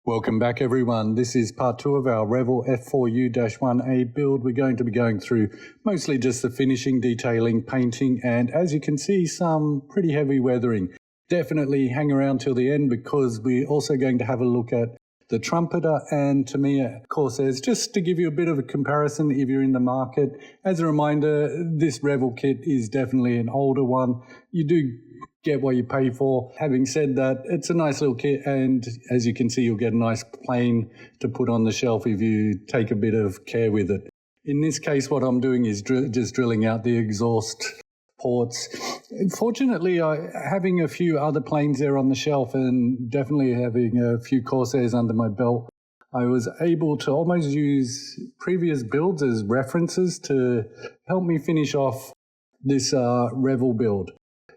Welcome back, everyone. This is part 2 of our Revell F4U-1A build. We're going to be going through mostly just the finishing, detailing, painting, and as you can see, some pretty heavy weathering. Definitely hang around till the end because we're also going to have a look at the Trumpeter and Tamiya Corsairs, just to give you a bit of a comparison if you're in the market. As a reminder, this Revell kit is definitely an older one. You do get what you pay for. Having said that, it's a nice little kit, and as you can see, you'll get a nice plane to put on the shelf if you take a bit of care with it. In this case, what I'm doing is just drilling out the exhaust ports. Fortunately, having a few other planes there on the shelf and definitely having a few Corsairs under my belt, I was able to almost use previous builds as references to help me finish off this Revell build.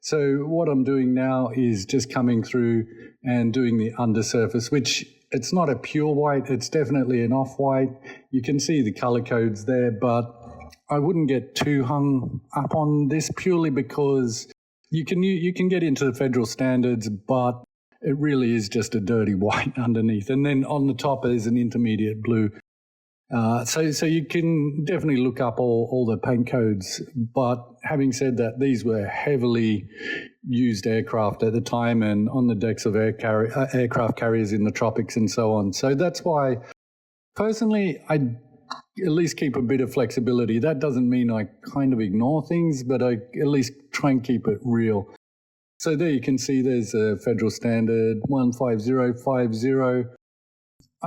So what I'm doing now is just coming through and doing the undersurface, which it's not a pure white, it's definitely an off-white. You can see the color codes there, but I wouldn't get too hung up on this purely because you can get into the federal standards, but it really is just a dirty white underneath. And then on the top is an intermediate blue. So you can definitely look up all the paint codes, but having said that, these were heavily used aircraft at the time and on the decks of aircraft carriers in the tropics and so on. So that's why, personally, I at least keep a bit of flexibility. That doesn't mean I kind of ignore things, but I at least try and keep it real. So there you can see there's a federal standard 15050.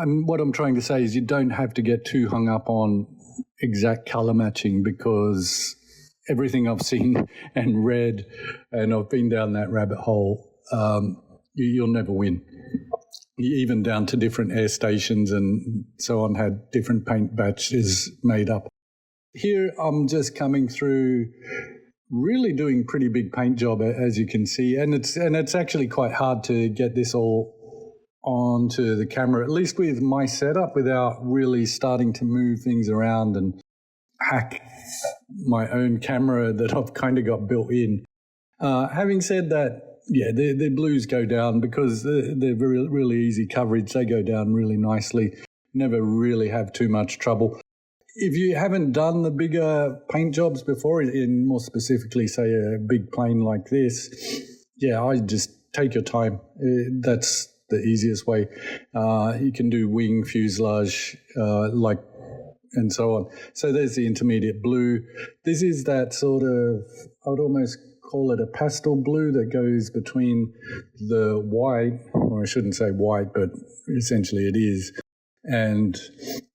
What I'm trying to say is you don't have to get too hung up on exact color matching because everything I've seen and read, and I've been down that rabbit hole, you'll never win. Even down to different air stations and so on had different paint batches made up. Here I'm just coming through, really doing pretty big paint job, as you can see, and it's actually quite hard to get this all onto the camera, at least with my setup, without really starting to move things around and hack my own camera that I've kind of got built in. Having said that, yeah, the blues go down because they're really easy coverage. They go down really nicely. Never really have too much trouble. If you haven't done the bigger paint jobs before, in more specifically, say a big plane like this, yeah, I just take your time. That's the easiest way. You can do wing, fuselage, and so on. So there's the intermediate blue. This is that sort of, I would almost call it a pastel blue that goes between the white, or I shouldn't say white, but essentially it is, and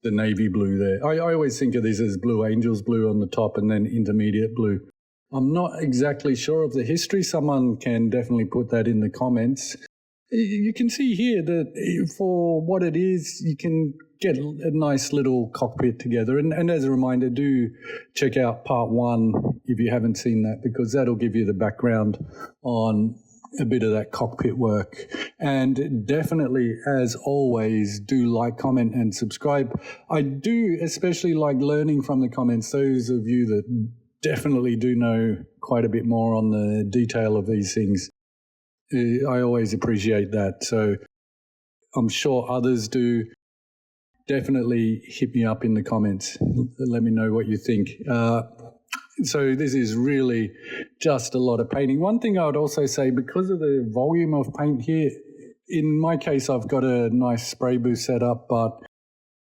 the navy blue there. I always think of these as Blue Angels blue on the top and then intermediate blue. I'm not exactly sure of the history. Someone can definitely put that in the comments. You can see here that for what it is, you can get a nice little cockpit together. And as a reminder, do check out part 1 if you haven't seen that, because that'll give you the background on a bit of that cockpit work. And definitely, as always, do like, comment, and subscribe. I do especially like learning from the comments, those of you that definitely do know quite a bit more on the detail of these things. I always appreciate that. So I'm sure others do. Definitely hit me up in the comments. Let me know what you think. So this is really just a lot of painting. One thing I would also say, because of the volume of paint here, in my case, I've got a nice spray booth set up, but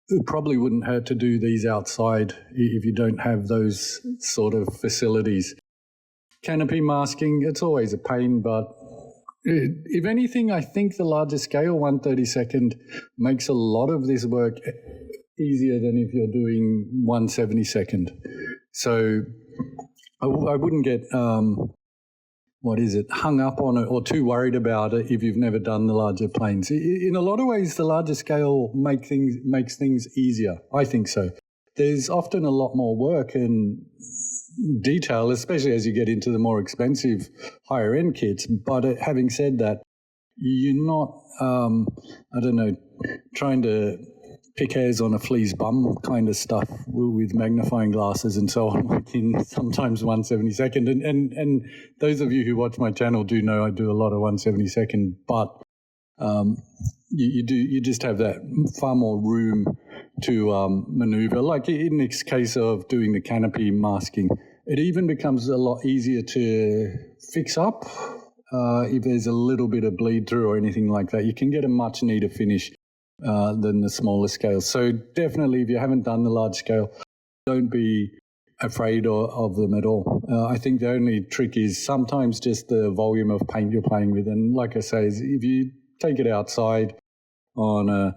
it probably wouldn't hurt to do these outside if you don't have those sort of facilities. Canopy masking, it's always a pain, but if anything, I think the larger scale 1/32 makes a lot of this work easier than if you're doing 1/72. So I wouldn't get, hung up on it or too worried about it if you've never done the larger planes. In a lot of ways, the larger scale makes things easier. I think so. There's often a lot more work and detail, especially as you get into the more expensive higher end kits. But having said that, you're not, trying to pick hairs on a flea's bum kind of stuff with magnifying glasses and so on, like in sometimes 1/72. And those of you who watch my channel do know I do a lot of 1/72, but you just have that far more room to maneuver. Like in this case of doing the canopy masking, it even becomes a lot easier to fix up if there's a little bit of bleed through or anything like that. You can get a much neater finish than the smaller scale. So definitely, if you haven't done the large scale, don't be afraid of them at all. I think the only trick is sometimes just the volume of paint you're playing with. And like I say, if you take it outside on a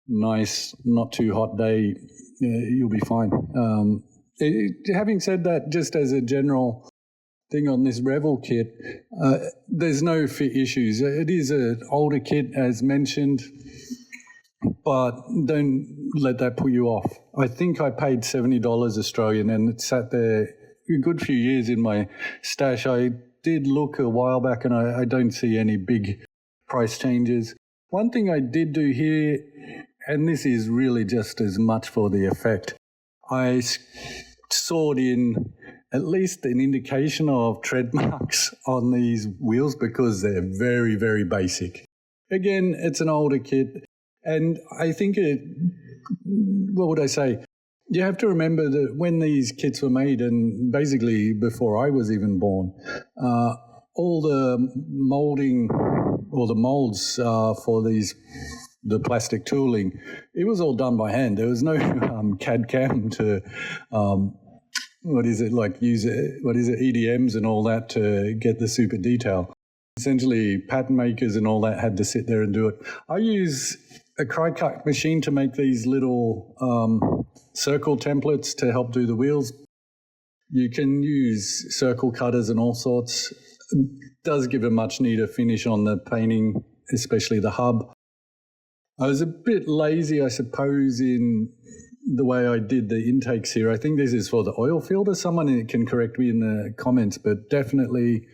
nice, not too hot day, you'll be fine. Having said that, just as a general thing on this Revell kit, there's no fit issues. It is an older kit, as mentioned, but don't let that put you off. I think I paid $70 Australian, and it sat there a good few years in my stash. I did look a while back, and I don't see any big price changes. One thing I did do here, and this is really just as much for the effect, I sawed in at least an indication of tread marks on these wheels because they're very, very basic. Again, it's an older kit, and I think what would I say? You have to remember that when these kits were made, and basically before I was even born, all the molding or the molds for the plastic tooling, it was all done by hand. There was no CAD/CAM to EDMs and all that to get the super detail. Essentially, pattern makers and all that had to sit there and do it. I use a Cry-Cut machine to make these little circle templates to help do the wheels. You can use circle cutters and all sorts. It does give a much neater finish on the painting, especially the hub. I was a bit lazy, I suppose, in the way I did the intakes here. I think this is for the oil filter. Someone can correct me in the comments, but definitely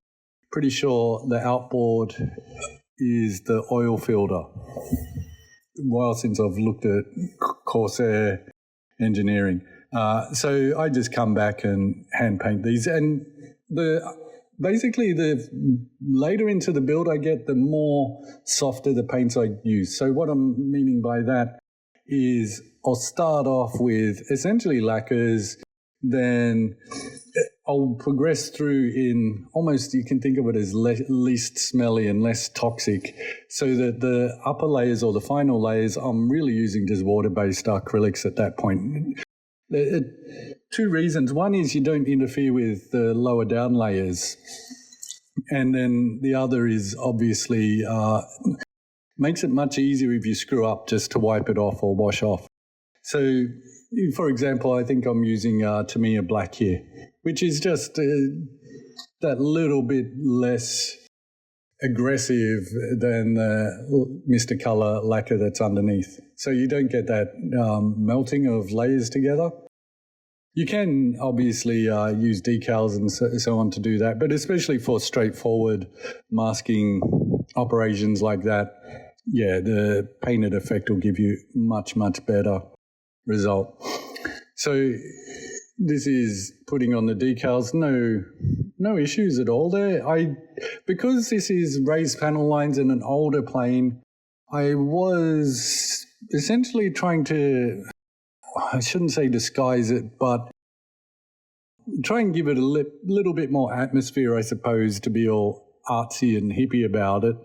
pretty sure the outboard is the oil filter. While since I've looked at Corsair engineering. So I just come back and hand paint these. And basically the later into the build I get, the more softer the paints I use. So what I'm meaning by that is I'll start off with essentially lacquers, then I'll progress through in almost, you can think of it as least smelly and less toxic, so that the upper layers or the final layers, I'm really using just water-based acrylics at that point. Two reasons. One is you don't interfere with the lower down layers. And then the other is obviously makes it much easier if you screw up just to wipe it off or wash off. So, for example, I think I'm using Tamiya Black here, which is just that little bit less aggressive than the Mr. Color lacquer that's underneath. So you don't get that melting of layers together. You can obviously use decals and so on to do that, but especially for straightforward masking operations like that, yeah, the painted effect will give you much, much better result. So this is putting on the decals, no issues at all there. Because this is raised panel lines and an older plane, I was essentially trying to, I shouldn't say disguise it, but try and give it a little bit more atmosphere, I suppose, to be all artsy and hippie about it.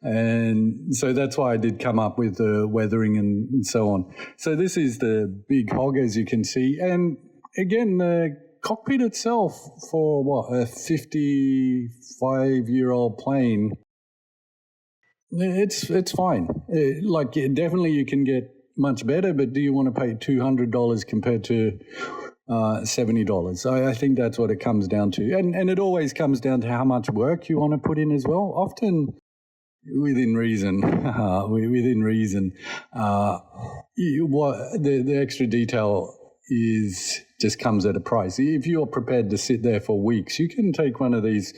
And so that's why I did come up with the weathering and so on. So this is the big hog, as you can see. And again, the cockpit itself, for a 55-year-old plane, it's fine. Definitely you can get much better, but do you want to pay $200 compared to $70? I think that's what it comes down to. And it always comes down to how much work you want to put in as well. Often within reason, the extra detail just comes at a price. If you're prepared to sit there for weeks, you can take one of these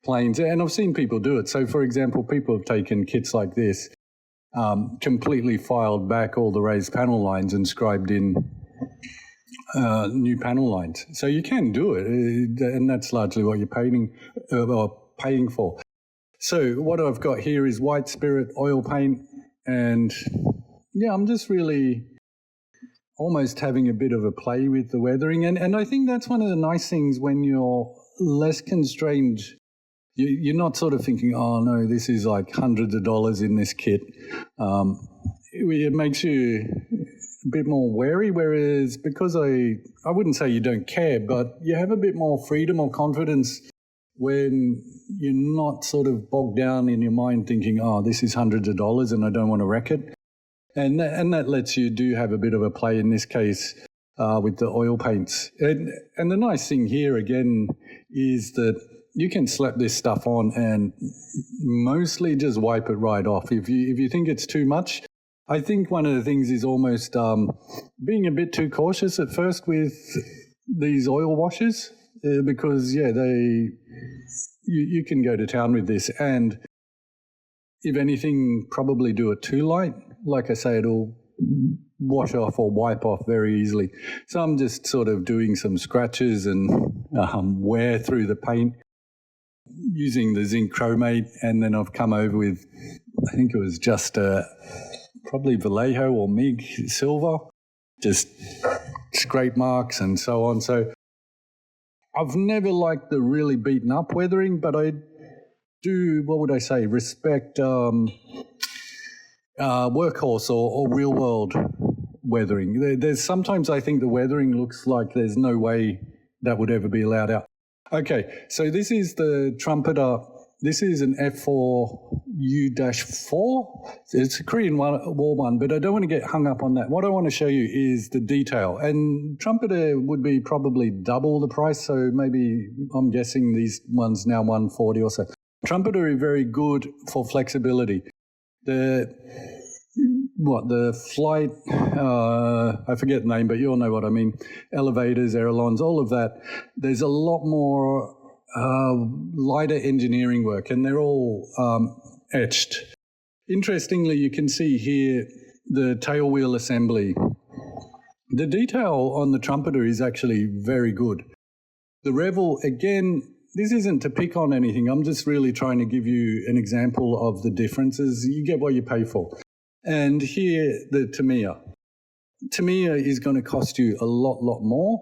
planes, and I've seen people do it. So, for example, people have taken kits like this, completely filed back all the raised panel lines and scribed in new panel lines. So you can do it, and that's largely what you're paying for. So what I've got here is White Spirit oil paint. And yeah, I'm just really almost having a bit of a play with the weathering. And I think that's one of the nice things when you're less constrained. You're not sort of thinking, oh no, this is like hundreds of dollars in this kit. It makes you a bit more wary, whereas because I wouldn't say you don't care, but you have a bit more freedom or confidence when you're not sort of bogged down in your mind thinking, oh, this is hundreds of dollars and I don't want to wreck it. And that lets you do have a bit of a play in this case with the oil paints. And the nice thing here again is that you can slap this stuff on and mostly just wipe it right off. If you think it's too much, I think one of the things is almost being a bit too cautious at first with these oil washes because, yeah, you can go to town with this and if anything, probably do it too light. Like I say, it'll wash off or wipe off very easily. So I'm just sort of doing some scratches and wear through the paint using the zinc chromate, and then I've come over with, I think it was just probably Vallejo or MIG silver, just scrape marks and so on. So I've never liked the really beaten up weathering, but I do, what would I say, respect workhorse or real world weathering. There's sometimes I think the weathering looks like there's no way that would ever be allowed out. Okay, so this is the Trumpeter. This is an F4U-4. It's a Korean War one, but I don't want to get hung up on that. What I want to show you is the detail. And Trumpeter would be probably double the price, so maybe I'm guessing these ones now 140 or so. Trumpeter is very good for flexibility. The flight, I forget the name, but you all know what I mean, elevators, ailerons, all of that, there's a lot more lighter engineering work, and they're all etched. Interestingly, you can see here the tail wheel assembly. The detail on the Trumpeter is actually very good. The Revell, again, this isn't to pick on anything. I'm just really trying to give you an example of the differences. You get what you pay for. And here, the Tamiya. Tamiya is going to cost you a lot more,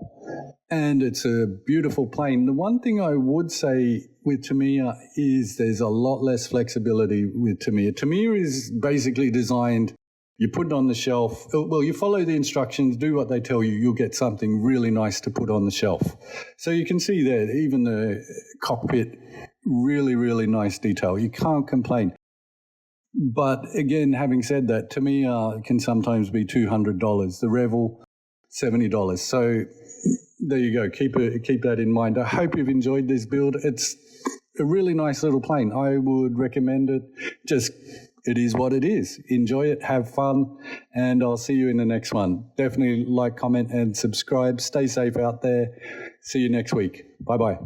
and it's a beautiful plane. The one thing I would say with Tamiya is there's a lot less flexibility with Tamiya. Tamiya is basically designed, you put it on the shelf. Well, you follow the instructions, do what they tell you, you'll get something really nice to put on the shelf. So you can see there, even the cockpit, really nice detail. You can't complain. But again, having said that, Tamiya can sometimes be $200. The Revell, $70. So there you go. Keep that in mind. I hope you've enjoyed this build. It's a really nice little plane. I would recommend it. Just, it is what it is. Enjoy it, have fun, and I'll see you in the next one. Definitely like, comment, and subscribe. Stay safe out there. See you next week. Bye-bye.